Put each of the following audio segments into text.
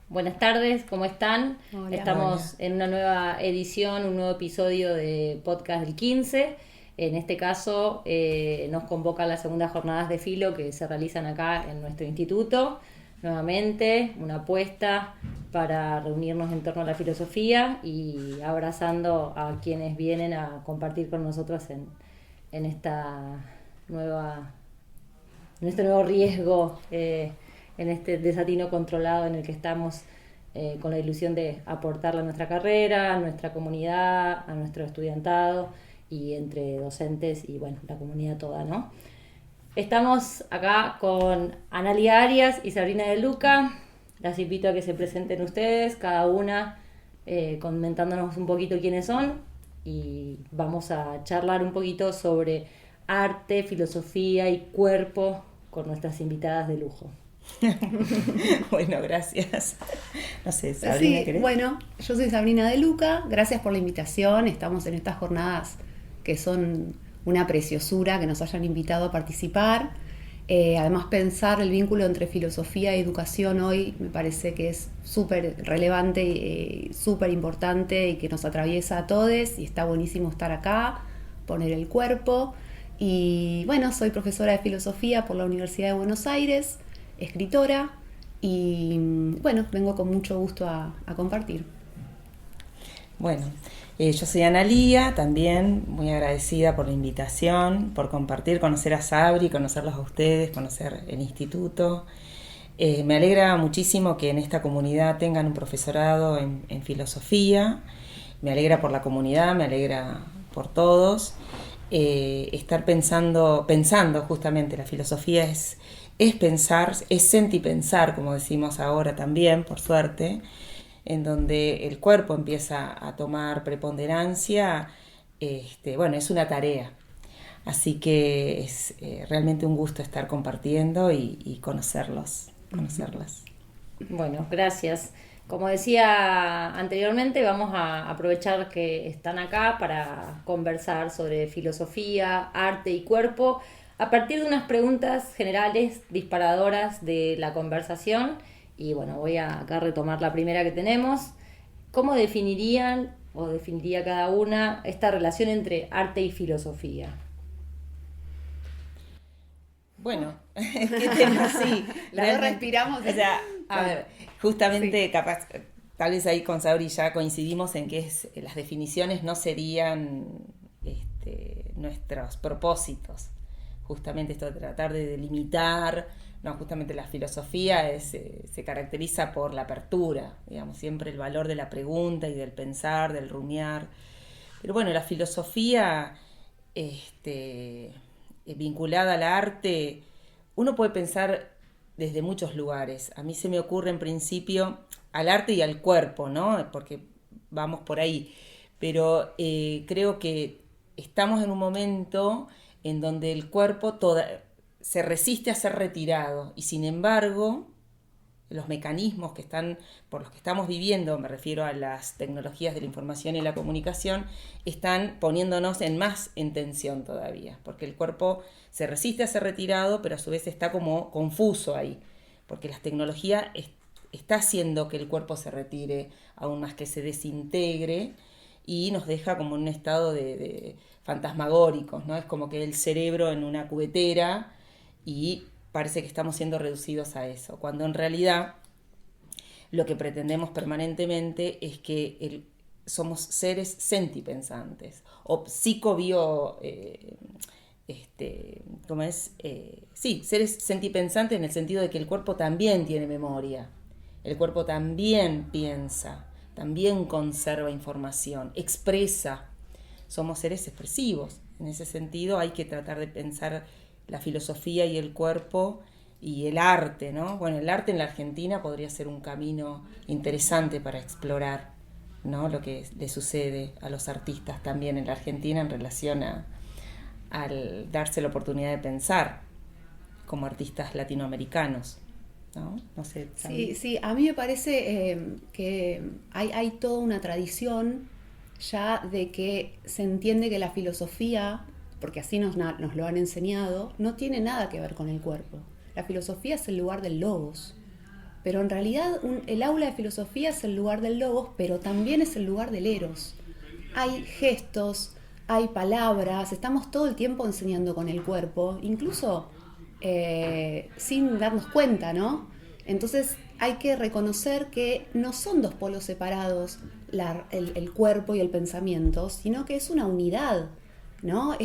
Buenas tardes, ¿cómo están? Hola. Estamos en una nueva edición, un nuevo episodio de Podcast del 15. En este caso nos convocan las segundas jornadas de filo que se realizan acá en nuestro instituto. Nuevamente, una apuesta para reunirnos en torno a la filosofía y abrazando a quienes vienen a compartir con nosotros en esta nueva, en este nuevo riesgo, en este desatino controlado en el que estamos, con la ilusión de aportarle a nuestra carrera, a nuestra comunidad, a nuestro estudiantado y entre docentes y bueno, la comunidad toda, ¿no? Estamos acá con Analia Arias y Sabrina De Luca. Las invito a que se presenten ustedes, cada una comentándonos un poquito quiénes son, y vamos a charlar un poquito sobre arte, filosofía y cuerpo con nuestras invitadas de lujo. Bueno, gracias. No sé, Sabrina, Sí, ¿querés? bueno, yo soy Sabrina De Luca, gracias por la invitación. Estamos en estas jornadas que son una preciosura, que nos hayan invitado a participar. Además, pensar el vínculo entre filosofía y educación hoy me parece que es súper relevante y súper importante y que nos atraviesa a todos, y está buenísimo estar acá, poner el cuerpo. Y bueno, soy profesora de filosofía por la Universidad de Buenos Aires, escritora, y bueno, vengo con mucho gusto a compartir. Bueno, yo soy Analia, también muy agradecida por la invitación, por compartir, conocer a Sabri, conocerlos a ustedes, conocer el instituto. Me alegra muchísimo que en esta comunidad tengan un profesorado en filosofía. Me alegra por la comunidad, me alegra por todos. Estar pensando justamente, la filosofía es pensar, es sentipensar, como decimos ahora también, por suerte, en donde el cuerpo empieza a tomar preponderancia. Bueno, es una tarea. Así que es realmente un gusto estar compartiendo y conocerlas. Bueno, gracias. Como decía anteriormente, vamos a aprovechar que están acá para conversar sobre filosofía, arte y cuerpo a partir de unas preguntas generales disparadoras de la conversación. Y bueno, voy a acá retomar la primera que tenemos. ¿Cómo definirían o definiría cada una esta relación entre arte y filosofía? Bueno, qué tema, sí. Las dos respiramos. O sea, a ver, justamente Sí. capaz, tal vez ahí con Sabri ya coincidimos en que las definiciones no serían nuestros propósitos. Justamente esto de tratar de delimitar, no, justamente la filosofía se caracteriza por la apertura, digamos, siempre el valor de la pregunta y del pensar, del rumiar. Pero bueno, la filosofía vinculada al arte, uno puede pensar desde muchos lugares. A mí se me ocurre en principio al arte y al cuerpo, ¿no? Porque vamos por ahí. Pero creo que estamos en un momento en donde el cuerpo se resiste a ser retirado, y sin embargo los mecanismos por los que estamos viviendo, me refiero a las tecnologías de la información y la comunicación, están poniéndonos más en tensión todavía, porque el cuerpo se resiste a ser retirado, pero a su vez está como confuso ahí, porque la tecnología está haciendo que el cuerpo se retire aún más, que se desintegre, y nos deja como en un estado de fantasmagóricos, ¿no? Es como que el cerebro en una cubetera y parece que estamos siendo reducidos a eso, cuando en realidad lo que pretendemos permanentemente es que somos seres sentipensantes o psicobio, ¿cómo es? Sí, seres sentipensantes en el sentido de que el cuerpo también tiene memoria, el cuerpo también piensa, también conserva información, expresa. Somos seres expresivos. En ese sentido hay que tratar de pensar la filosofía y el cuerpo y el arte, ¿no? Bueno, el arte en la Argentina podría ser un camino interesante para explorar, ¿no? Lo que le sucede a los artistas también en la Argentina en relación al darse la oportunidad de pensar como artistas latinoamericanos, ¿no? No sé. Sí, a mí me parece que hay toda una tradición ya de que se entiende que la filosofía, porque así nos lo han enseñado, no tiene nada que ver con el cuerpo. La filosofía es el lugar del logos. Pero en realidad el aula de filosofía es el lugar del logos, pero también es el lugar del eros. Hay gestos, hay palabras, estamos todo el tiempo enseñando con el cuerpo, incluso sin darnos cuenta, ¿no? Entonces hay que reconocer que no son dos polos separados, el cuerpo y el pensamiento, sino que es una unidad, ¿no?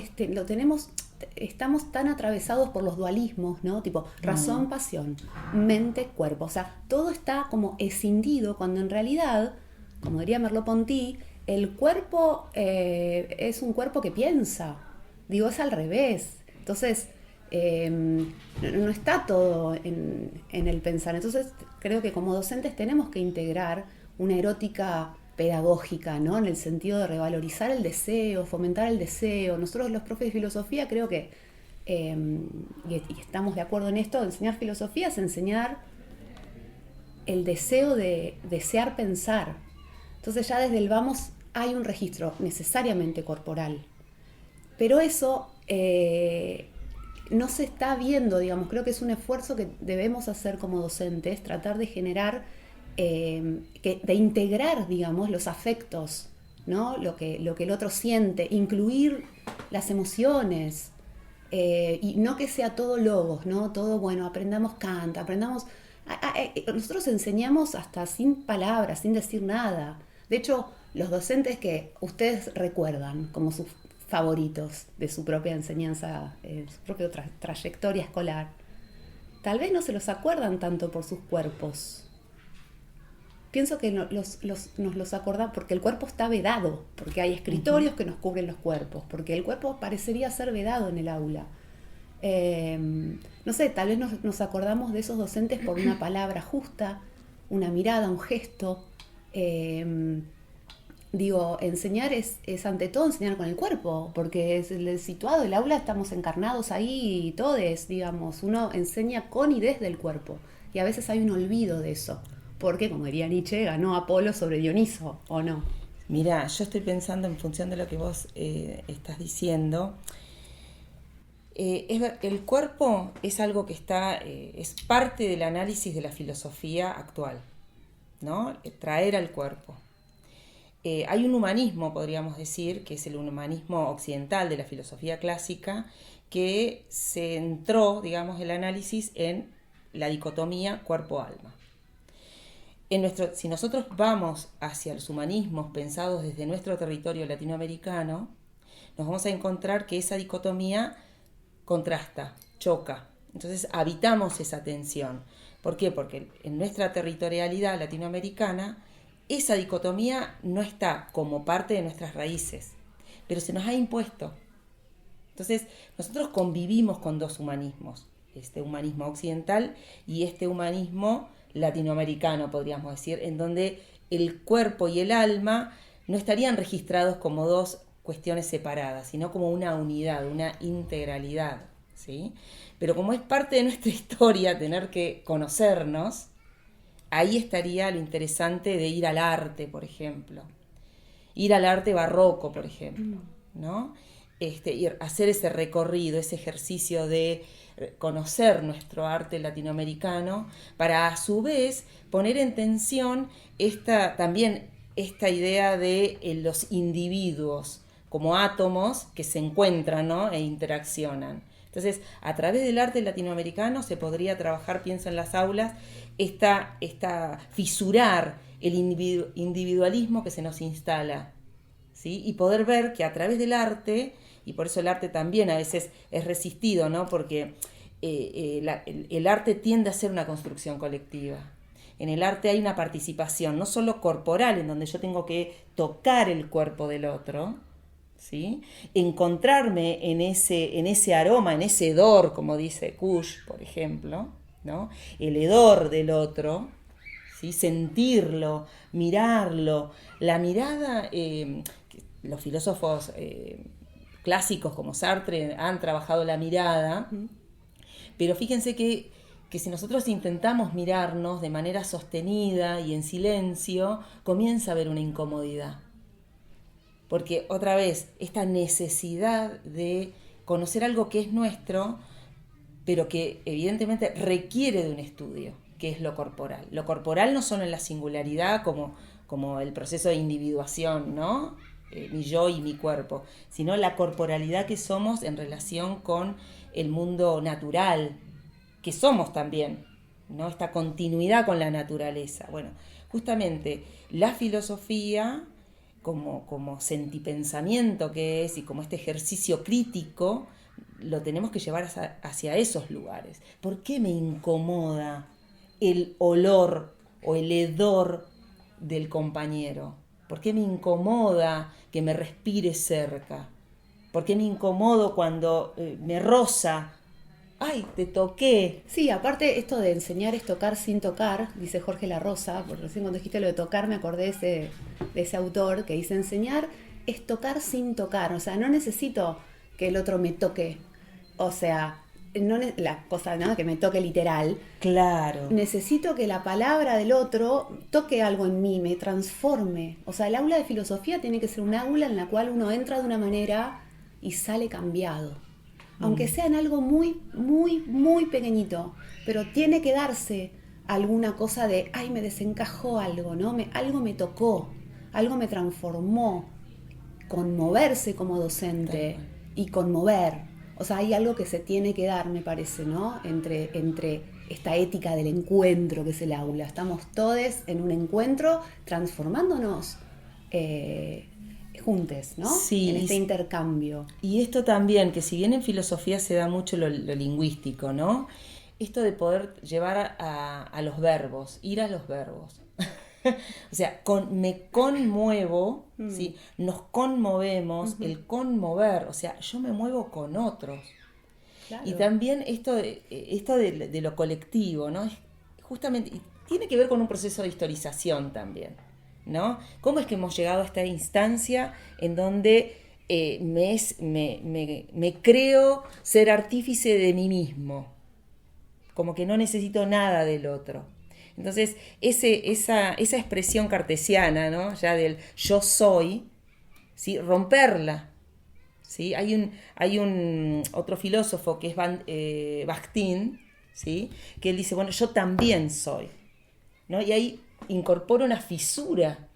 Estamos tan atravesados por los dualismos, ¿no? Tipo razón, pasión, mente, cuerpo. O sea, todo está como escindido cuando en realidad, como diría Merleau-Ponty, el cuerpo es un cuerpo que piensa. Digo, es al revés. Entonces, no está todo en el pensar. Entonces, creo que como docentes tenemos que integrar una erótica pedagógica, ¿no? En el sentido de revalorizar el deseo, fomentar el deseo. Nosotros los profes de filosofía creo que, y estamos de acuerdo en esto, enseñar filosofía es enseñar el deseo de desear pensar. Entonces ya desde el vamos hay un registro necesariamente corporal. Pero eso no se está viendo, digamos, creo que es un esfuerzo que debemos hacer como docentes, tratar de generar de integrar, digamos, los afectos, ¿no? Lo que el otro siente, incluir las emociones, y no que sea todo logos, ¿no? Todo, bueno, aprendamos Kant, nosotros enseñamos hasta sin palabras, sin decir nada. De hecho, los docentes que ustedes recuerdan como sus favoritos de su propia enseñanza, su propia trayectoria escolar, tal vez no se los acuerdan tanto por sus cuerpos. Pienso que nos los acordamos porque el cuerpo está vedado, porque hay escritorios que nos cubren los cuerpos, porque el cuerpo parecería ser vedado en el aula. No sé, tal vez nos acordamos de esos docentes por una palabra justa, una mirada, un gesto. Enseñar es ante todo enseñar con el cuerpo, porque es el situado del aula, estamos encarnados ahí y todos, digamos, uno enseña con y desde el cuerpo, y a veces hay un olvido de eso. Porque, como diría Nietzsche, ganó Apolo sobre Dioniso, ¿o no? Mirá, yo estoy pensando en función de lo que vos estás diciendo. El cuerpo es algo que es parte del análisis de la filosofía actual, ¿no? Traer al cuerpo. Hay un humanismo, podríamos decir, que es el humanismo occidental de la filosofía clásica, que centró, digamos, el análisis en la dicotomía cuerpo-alma. Si nosotros vamos hacia los humanismos pensados desde nuestro territorio latinoamericano, nos vamos a encontrar que esa dicotomía contrasta, choca. Entonces habitamos esa tensión. ¿Por qué? Porque en nuestra territorialidad latinoamericana esa dicotomía no está como parte de nuestras raíces, pero se nos ha impuesto. Entonces nosotros convivimos con dos humanismos, este humanismo occidental y este humanismo latinoamericano, podríamos decir, en donde el cuerpo y el alma no estarían registrados como dos cuestiones separadas, sino como una unidad, una integralidad, ¿sí? Pero como es parte de nuestra historia tener que conocernos, ahí estaría lo interesante de ir al arte, por ejemplo. Ir al arte barroco, por ejemplo, ¿no? Hacer ese recorrido, ese ejercicio de conocer nuestro arte latinoamericano para a su vez poner en tensión esta idea de los individuos como átomos que se encuentran, ¿no? E interaccionan. Entonces, a través del arte latinoamericano se podría trabajar, pienso en las aulas, fisurar el individualismo que se nos instala, ¿sí? Y poder ver que a través del arte, y por eso el arte también a veces es resistido, ¿no? Porque el arte tiende a ser una construcción colectiva. En el arte hay una participación, no solo corporal, en donde yo tengo que tocar el cuerpo del otro, ¿sí? Encontrarme en ese aroma, en ese hedor, como dice Kush, por ejemplo, ¿no? El hedor del otro, ¿sí? Sentirlo, mirarlo. La mirada, los filósofos clásicos como Sartre han trabajado la mirada, pero fíjense que si nosotros intentamos mirarnos de manera sostenida y en silencio, comienza a haber una incomodidad. porque otra vez, esta necesidad de conocer algo que es nuestro, pero que evidentemente requiere de un estudio, que es lo corporal. Lo corporal no solo en la singularidad como el proceso de individuación, ¿no? Mi yo y mi cuerpo, sino la corporalidad que somos en relación con el mundo natural, que somos también, ¿no? Esta continuidad con la naturaleza. Bueno, justamente la filosofía, como sentipensamiento que es y como este ejercicio crítico, lo tenemos que llevar hacia esos lugares. ¿Por qué me incomoda el olor o el hedor del compañero? ¿Por qué me incomoda que me respire cerca? ¿Por qué me incomodo cuando me roza? ¡Ay, te toqué! Sí, aparte esto de enseñar es tocar sin tocar, dice Jorge La Rosa, porque recién cuando dijiste lo de tocar me acordé de ese autor que dice enseñar es tocar sin tocar, o sea, no necesito que el otro me toque, o sea, no la cosa, ¿no?, que me toque literal. Claro. Necesito que la palabra del otro toque algo en mí, me transforme. O sea, el aula de filosofía tiene que ser un aula en la cual uno entra de una manera y sale cambiado. Aunque sea en algo muy, muy, muy pequeñito, pero tiene que darse alguna cosa de, ay, me desencajó algo, ¿no? Algo me tocó, algo me transformó. Conmoverse como docente y conmover. O sea, hay algo que se tiene que dar, me parece, ¿no? Entre esta ética del encuentro que es el aula. Estamos todos en un encuentro transformándonos juntos, ¿no? Sí, en este intercambio. Y esto también, que si bien en filosofía se da mucho lo lingüístico, ¿no? Esto de poder llevar a los verbos, ir a los verbos. O sea, me conmuevo, ¿sí? Nos conmovemos, el conmover, o sea, yo me muevo con otros. Claro. Y también esto de lo colectivo, ¿no? Es justamente, tiene que ver con un proceso de historización también, ¿no? ¿Cómo es que hemos llegado a esta instancia en donde me creo ser artífice de mí mismo? Como que no necesito nada del otro. Entonces, esa expresión cartesiana, ¿no?, ya del yo soy, ¿sí?, romperla, ¿sí? Hay un otro filósofo que es Bakhtin, ¿sí?, que él dice, bueno, yo también soy, ¿no? Y ahí incorpora una fisura.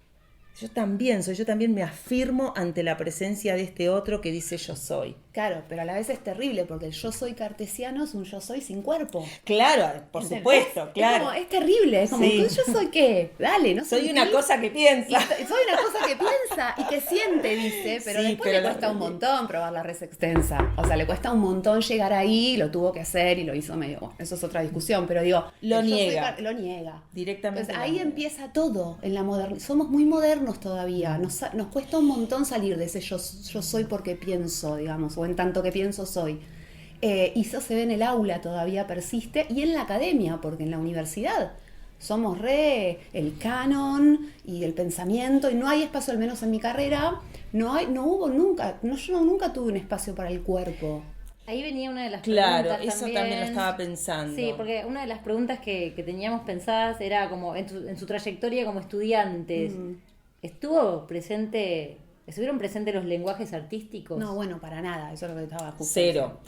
Yo también soy, yo también me afirmo ante la presencia de este otro que dice yo soy. Claro, pero a la vez es terrible porque el yo soy cartesiano es un yo soy sin cuerpo. Claro, por supuesto, claro. Es terrible, es como, sí. ¿Yo soy qué? Dale, no soy una cosa que piensa. Soy una cosa que piensa y que siente, dice, pero sí, después le cuesta un montón probar la res extensa. O sea, le cuesta un montón llegar ahí, lo tuvo que hacer y lo hizo medio. Bueno, eso es otra discusión, pero digo, lo niega. Lo niega. Directamente. Entonces, ahí empieza todo en la modernidad. Somos muy modernos todavía. Nos cuesta un montón salir de ese yo soy porque pienso, digamos, o en tanto que pienso soy. Y eso se ve en el aula, todavía persiste, y en la academia, porque en la universidad somos el canon y el pensamiento, y no hay espacio, al menos en mi carrera, yo nunca tuve un espacio para el cuerpo. Ahí venía una de las preguntas. Claro, eso también lo estaba pensando. Sí, porque una de las preguntas que teníamos pensadas era como en su trayectoria como estudiantes, ¿estuvieron presentes los lenguajes artísticos? No, bueno, para nada, eso es lo que estaba justo. Cero.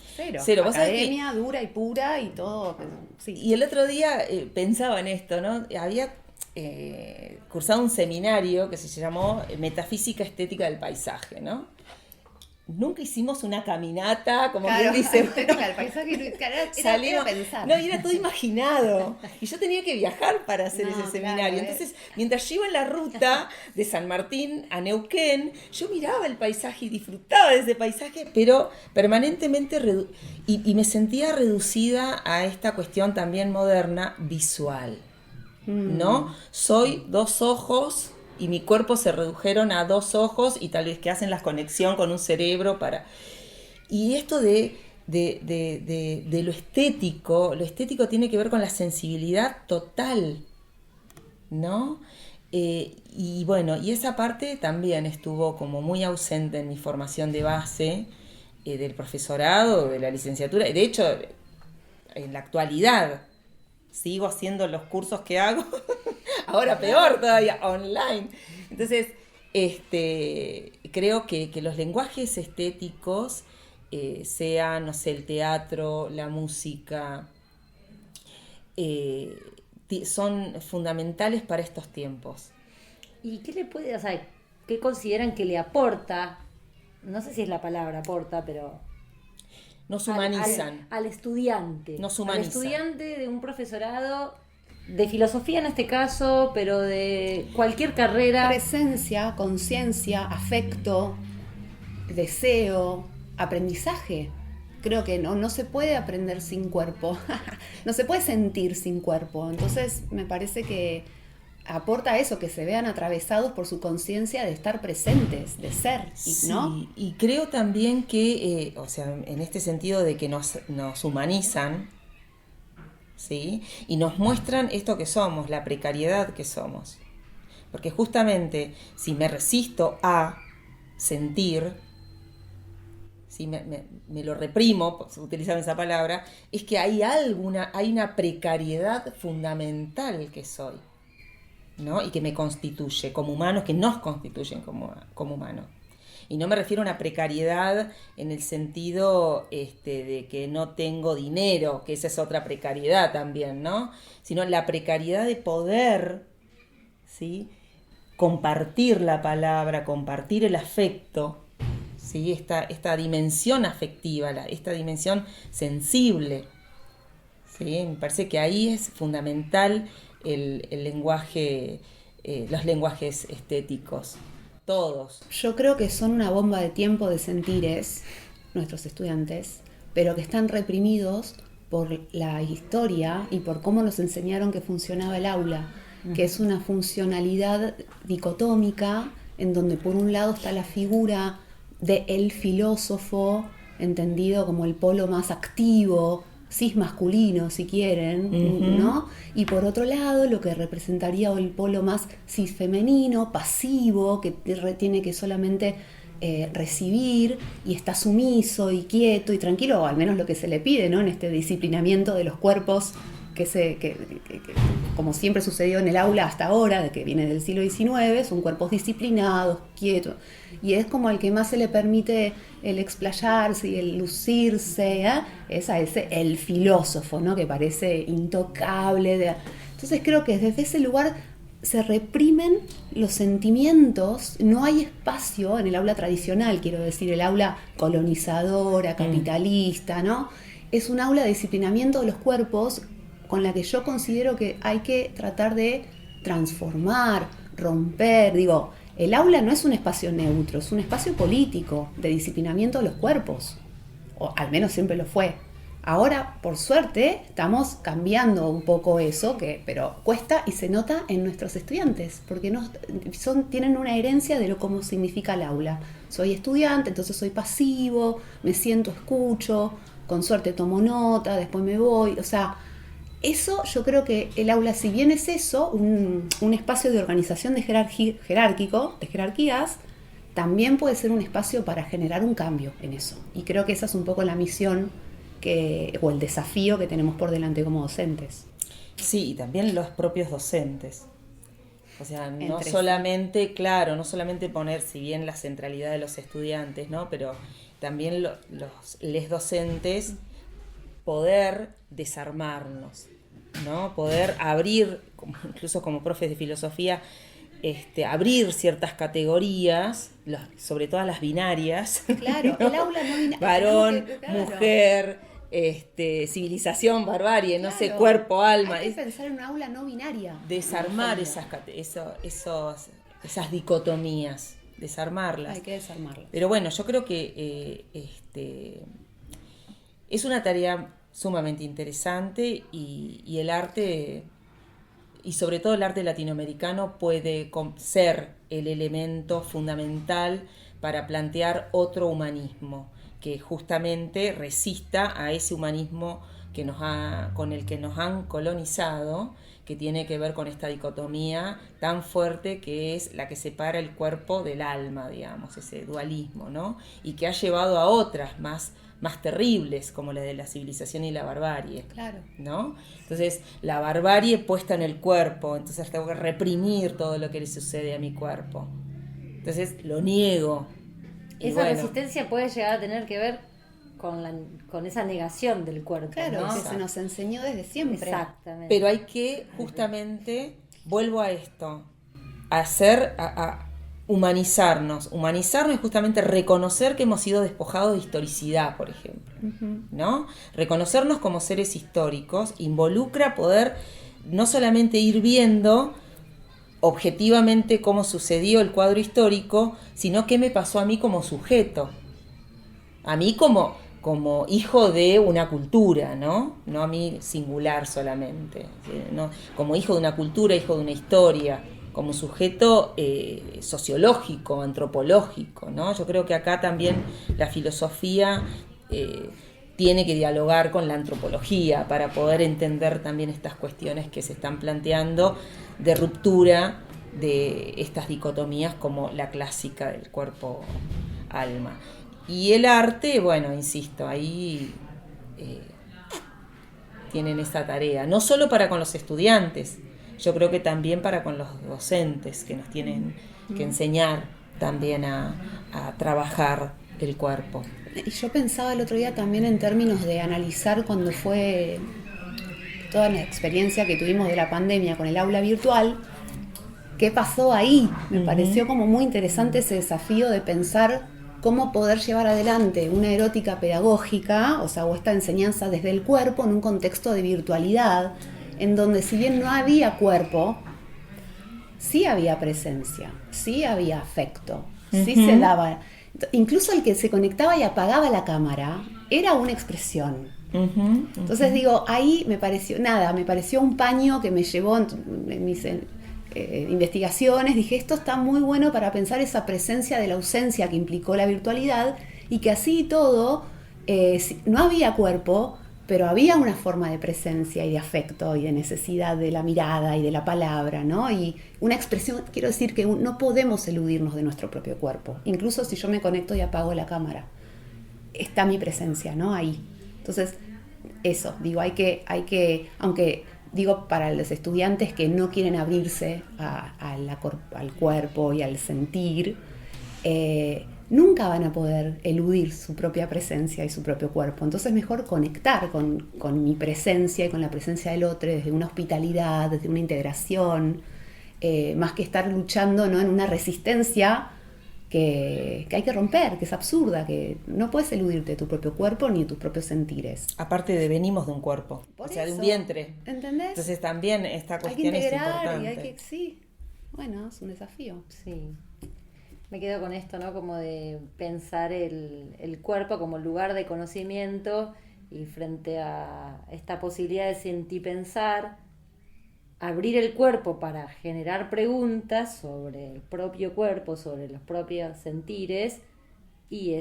Academia dura y pura y todo. Sí. Y el otro día pensaba en esto, ¿no? Había cursado un seminario que se llamó Metafísica Estética del Paisaje, ¿no? Nunca hicimos una caminata, como claro, bien dice. El paisaje era pensar. No, y era todo imaginado. Y yo tenía que viajar para hacer ese seminario. Entonces, mientras yo iba en la ruta de San Martín a Neuquén, yo miraba el paisaje y disfrutaba de ese paisaje, pero permanentemente y me sentía reducida a esta cuestión también moderna visual, ¿no? Soy dos ojos y mi cuerpo se redujeron a dos ojos y tal vez que hacen la conexión con un cerebro para... Y esto de lo estético tiene que ver con la sensibilidad total, ¿no? Y bueno, y esa parte también estuvo como muy ausente en mi formación de base, del profesorado, de la licenciatura. De hecho, en la actualidad sigo haciendo los cursos que hago, ahora peor todavía, online. Entonces, creo que los lenguajes estéticos, sean, no sé, el teatro, la música, son fundamentales para estos tiempos. ¿Y qué le puede, o sea, qué consideran que le aporta? No sé si es la palabra aporta, pero Nos humanizan. al estudiante. Nos humanizan. Al estudiante de un profesorado de filosofía en este caso, pero de cualquier carrera. Presencia, conciencia, afecto, deseo, aprendizaje. Creo que no se puede aprender sin cuerpo, no se puede sentir sin cuerpo. Entonces me parece que aporta eso, que se vean atravesados por su conciencia de estar presentes, de ser, ¿no? Sí, y creo también que, o sea, en este sentido de que nos humanizan, ¿sí? Y nos muestran esto que somos, la precariedad que somos. Porque justamente si me resisto a sentir, si me lo reprimo, utilizando esa palabra, es que hay una precariedad fundamental que soy, ¿no? Y que me constituye como humanos, que nos constituyen como humanos. Y no me refiero a una precariedad en el sentido de que no tengo dinero, que esa es otra precariedad también, ¿no? Sino la precariedad de poder, ¿sí?, compartir la palabra, compartir el afecto, ¿sí?, esta dimensión afectiva, esta dimensión sensible, ¿sí? Me parece que ahí es fundamental el lenguaje, los lenguajes estéticos, todos. Yo creo que son una bomba de tiempo de sentires, nuestros estudiantes, pero que están reprimidos por la historia y por cómo nos enseñaron que funcionaba el aula, que es una funcionalidad dicotómica en donde por un lado está la figura del filósofo, entendido como el polo más activo, cis masculino si quieren, ¿no? Y por otro lado lo que representaría el polo más cis femenino, pasivo, que tiene que solamente recibir y está sumiso y quieto y tranquilo, o al menos lo que se le pide, ¿no?, en este disciplinamiento de los cuerpos que como siempre sucedió en el aula hasta ahora, de que viene del siglo XIX, son cuerpos disciplinados, quietos, y es como al que más se le permite el explayarse y el lucirse, es a ese el filósofo, ¿no?, que parece intocable. Entonces creo que desde ese lugar se reprimen los sentimientos, no hay espacio en el aula tradicional, quiero decir, el aula colonizadora, capitalista, ¿no? Es un aula de disciplinamiento de los cuerpos con la que yo considero que hay que tratar de transformar, romper. Digo, el aula no es un espacio neutro, es un espacio político de disciplinamiento de los cuerpos, o al menos siempre lo fue. Ahora, por suerte, estamos cambiando un poco eso, pero cuesta y se nota en nuestros estudiantes, porque tienen una herencia de cómo significa el aula. Soy estudiante, entonces soy pasivo, me siento, escucho, con suerte tomo nota, después me voy, o sea, eso yo creo que el aula, si bien es eso, un espacio de organización de jerárquico, de jerarquías, también puede ser un espacio para generar un cambio en eso. Y creo que esa es un poco la misión o el desafío que tenemos por delante como docentes. Sí, y también los propios docentes. O sea, no solamente poner, si bien la centralidad de los estudiantes, ¿no?, pero también les docentes poder desarmarnos, ¿no? Poder abrir, incluso como profes de filosofía, abrir ciertas categorías, sobre todo las binarias. Claro, ¿no? El aula no binaria. Varón, mujer, civilización, barbarie, claro, no sé, cuerpo, alma. Hay que pensar en una aula no binaria. Desarmar esas dicotomías, desarmarlas. Hay que desarmarlas. Pero bueno, yo creo que es una tarea sumamente interesante y el arte, y sobre todo el arte latinoamericano, puede ser el elemento fundamental para plantear otro humanismo que justamente resista a ese humanismo con el que nos han colonizado, que tiene que ver con esta dicotomía tan fuerte que es la que separa el cuerpo del alma, digamos, ese dualismo, ¿no? Y que ha llevado a otras más terribles, como la de la civilización y la barbarie, claro, ¿no? Entonces, la barbarie puesta en el cuerpo, entonces tengo que reprimir todo lo que le sucede a mi cuerpo. Entonces, lo niego, esa bueno, resistencia puede llegar a tener que ver con esa negación del cuerpo, Claro, ¿no? que se nos enseñó desde siempre. Exactamente. pero hay que justamente, vuelvo a esto, a humanizarnos. Humanizarnos es justamente reconocer que hemos sido despojados de historicidad, por ejemplo, ¿no? Reconocernos como seres históricos involucra poder no solamente ir viendo objetivamente cómo sucedió el cuadro histórico, sino qué me pasó a mí como sujeto, a mí como hijo de una cultura, ¿no? No a mí singular solamente, ¿no? Como hijo de una cultura, hijo de una historia, como sujeto sociológico, antropológico, ¿no? Yo creo que acá también la filosofía tiene que dialogar con la antropología para poder entender también estas cuestiones que se están planteando de ruptura de estas dicotomías como la clásica del cuerpo-alma. Y el arte, bueno, insisto, ahí tienen esa tarea, no solo para con los estudiantes, yo creo que también para con los docentes que nos tienen que enseñar también a trabajar el cuerpo. Y yo pensaba el otro día también en términos de analizar cuando fue toda la experiencia que tuvimos de la pandemia con el aula virtual, ¿qué pasó ahí? Me pareció como muy interesante ese desafío de pensar cómo poder llevar adelante una erótica pedagógica, o esta enseñanza desde el cuerpo en un contexto de virtualidad, en donde si bien no había cuerpo, sí había presencia, sí había afecto, sí se daba. Incluso el que se conectaba y apagaba la cámara era una expresión. Entonces digo, ahí me pareció un paño que me llevó en mis investigaciones. Dije, esto está muy bueno para pensar esa presencia de la ausencia que implicó la virtualidad, y que así y todo, no había cuerpo, pero había una forma de presencia y de afecto y de necesidad de la mirada y de la palabra, ¿no? Y una expresión, quiero decir que no podemos eludirnos de nuestro propio cuerpo. Incluso si yo me conecto y apago la cámara, está mi presencia, ¿no? Ahí. Entonces, eso, digo, hay que, aunque digo para los estudiantes que no quieren abrirse al cuerpo y al sentir, nunca van a poder eludir su propia presencia y su propio cuerpo. Entonces mejor conectar con mi presencia y con la presencia del otro desde una hospitalidad, desde una integración, más que estar luchando, ¿no?, en una resistencia que hay que romper, que es absurda, que no puedes eludirte de tu propio cuerpo ni de tus propios sentires. Aparte de venimos de un cuerpo, de un vientre. ¿Entendés? Entonces también esta cuestión hay que es integrar importante. Sí, bueno, es un desafío. Sí. Me quedo con esto, ¿no? Como de pensar el cuerpo como lugar de conocimiento, y frente a esta posibilidad de sentir, pensar, abrir el cuerpo para generar preguntas sobre el propio cuerpo, sobre los propios sentires, y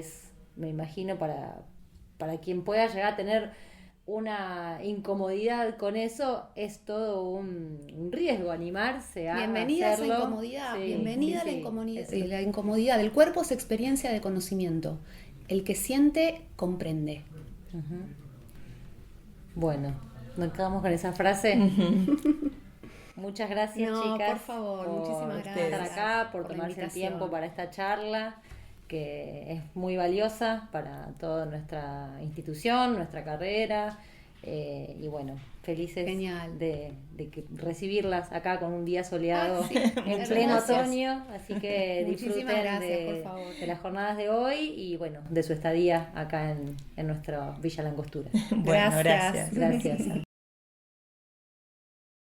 me imagino, para quien pueda llegar a tener una incomodidad con eso, es todo un riesgo animarse a bienvenida hacerlo. A esa incomodidad, Sí, bienvenida sí, a la incomodidad. sí. La incomodidad del cuerpo es experiencia de conocimiento. El que siente, comprende. Bueno, nos quedamos con esa frase. Muchas gracias, No, chicas. por favor, muchísimas por gracias estar acá, por por la tomarse el invitación. tiempo para esta charla, que es muy valiosa para toda nuestra institución, nuestra carrera. Y bueno, felices Genial. de recibirlas acá con un día soleado Sí, en muchas pleno gracias. otoño. Así que Muchísimas disfruten gracias, por favor. de las jornadas de hoy y bueno, de su estadía acá en nuestra Villa Langostura. Bueno, Gracias. gracias. Gracias.